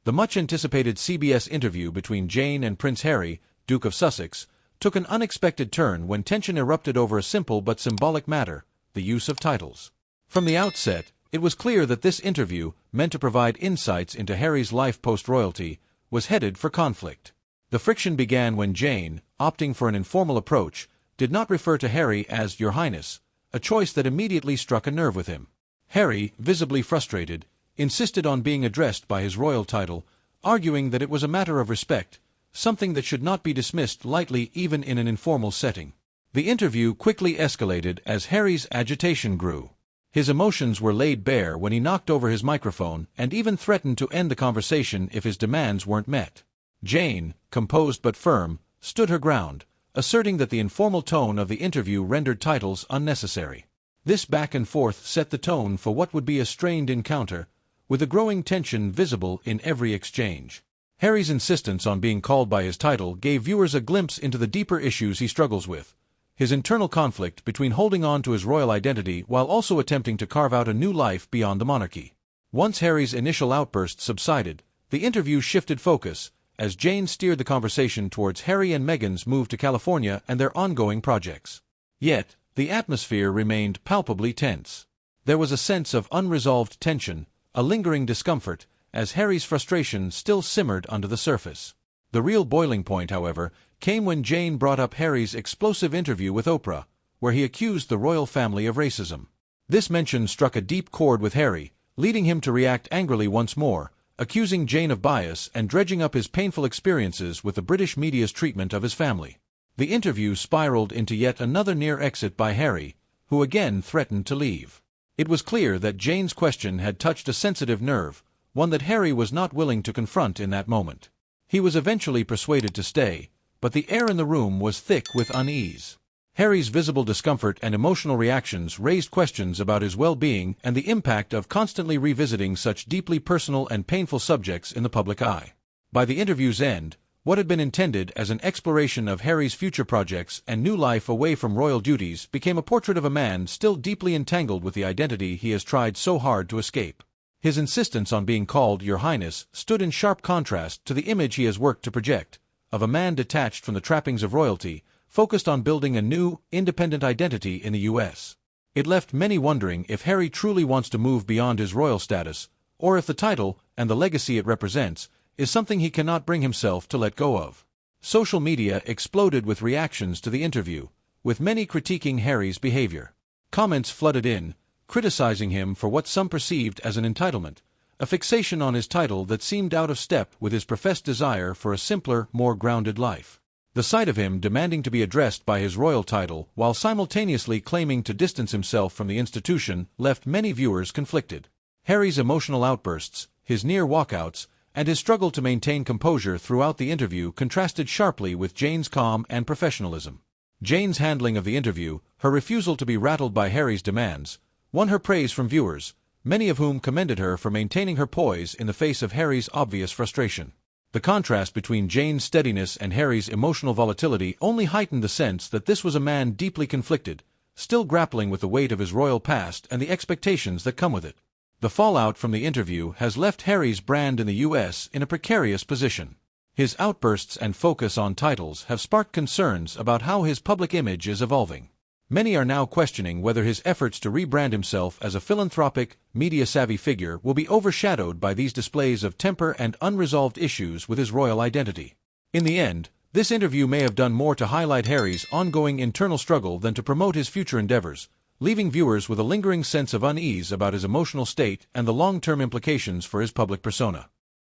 The much-anticipated CBS interview between Jane and Prince Harry, Duke of Sussex, took an unexpected turn when tension erupted over a simple but symbolic matter: the use of titles. From the outset, it was clear that this interview, meant to provide insights into Harry's life post-royalty, was headed for conflict. The friction began when Jane, opting for an informal approach, did not refer to Harry as Your Highness, a choice that immediately struck a nerve with him. Harry, visibly frustrated, insisted on being addressed by his royal title, arguing that it was a matter of respect, something that should not be dismissed lightly even in an informal setting. The interview quickly escalated as Harry's agitation grew. His emotions were laid bare when he knocked over his microphone and even threatened to end the conversation if his demands weren't met. Jane, composed but firm, stood her ground, asserting that the informal tone of the interview rendered titles unnecessary. This back and forth set the tone for what would be a strained encounter, with a growing tension visible in every exchange. Harry's insistence on being called by his title gave viewers a glimpse into the deeper issues he struggles with: his internal conflict between holding on to his royal identity while also attempting to carve out a new life beyond the monarchy. Once Harry's initial outbursts subsided, the interview shifted focus, as Jane steered the conversation towards Harry and Meghan's move to California and their ongoing projects. Yet, the atmosphere remained palpably tense. There was a sense of unresolved tension, a lingering discomfort, as Harry's frustration still simmered under the surface. The real boiling point, however, came when Jane brought up Harry's explosive interview with Oprah, where he accused the royal family of racism. This mention struck a deep chord with Harry, leading him to react angrily once more, accusing Jane of bias and dredging up his painful experiences with the British media's treatment of his family. The interview spiraled into yet another near exit by Harry, who again threatened to leave. It was clear that Jane's question had touched a sensitive nerve, one that Harry was not willing to confront in that moment. He was eventually persuaded to stay, but the air in the room was thick with unease. Harry's visible discomfort and emotional reactions raised questions about his well-being and the impact of constantly revisiting such deeply personal and painful subjects in the public eye. By the interview's end, what had been intended as an exploration of Harry's future projects and new life away from royal duties became a portrait of a man still deeply entangled with the identity he has tried so hard to escape. His insistence on being called Your Highness stood in sharp contrast to the image he has worked to project, of a man detached from the trappings of royalty, focused on building a new, independent identity in the U.S. It left many wondering if Harry truly wants to move beyond his royal status, or if the title, and the legacy it represents, is something he cannot bring himself to let go of. Social media exploded with reactions to the interview, with many critiquing Harry's behavior. Comments flooded in, criticizing him for what some perceived as an entitlement, a fixation on his title that seemed out of step with his professed desire for a simpler, more grounded life. The sight of him demanding to be addressed by his royal title while simultaneously claiming to distance himself from the institution left many viewers conflicted. Harry's emotional outbursts, his near walkouts, and his struggle to maintain composure throughout the interview contrasted sharply with Jane's calm and professionalism. Jane's handling of the interview, her refusal to be rattled by Harry's demands, won her praise from viewers, many of whom commended her for maintaining her poise in the face of Harry's obvious frustration. The contrast between Jane's steadiness and Harry's emotional volatility only heightened the sense that this was a man deeply conflicted, still grappling with the weight of his royal past and the expectations that come with it. The fallout from the interview has left Harry's brand in the U.S. in a precarious position. His outbursts and focus on titles have sparked concerns about how his public image is evolving. Many are now questioning whether his efforts to rebrand himself as a philanthropic, media-savvy figure will be overshadowed by these displays of temper and unresolved issues with his royal identity. In the end, this interview may have done more to highlight Harry's ongoing internal struggle than to promote his future endeavors, leaving viewers with a lingering sense of unease about his emotional state and the long-term implications for his public persona.